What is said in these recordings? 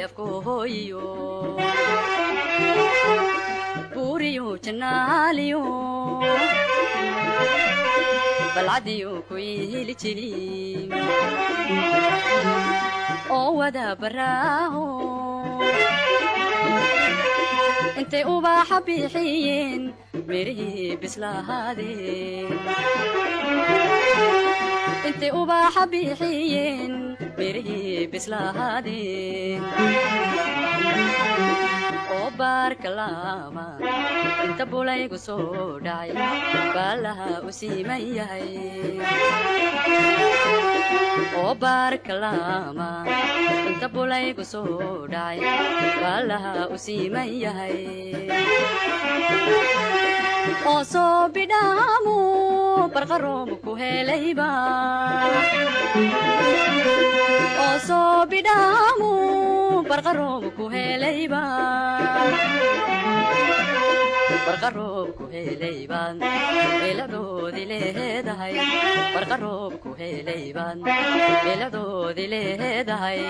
afkooyo buuriyo janaaliyo balcadiyo ku iili jirin oo wada baraaho intay ubaxa bixiyeen mirihii bislahaadeen intay ubaxa bixiyeen mirihii bislahaadeen oo baarka laama inta bulaygu soo dhacay baalaha u siiman yahay oo baarka laama inta bulaygu soo dhacay baalaha u siiman yahay oo soo bidhaamu barqaroomu ku helayba oo soo bidhaamu barqaroomu ku helayba barqaroob ku helaybaan beeladoodii leedahay barqaroob ku helaybaan beeladoodii leedahay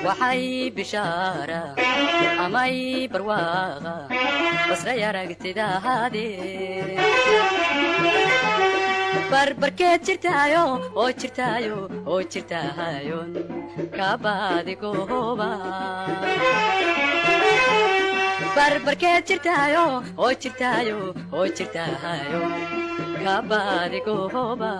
waxay bishaara amay barwaaqa basray aragtidahaadee barbarkeed jirtaayo oo jirtaayo oo jirtaahayon kabaadi gooba barbarkeed jirtaayo oo jirtaayo oo jirtaahayon kabaadi gooba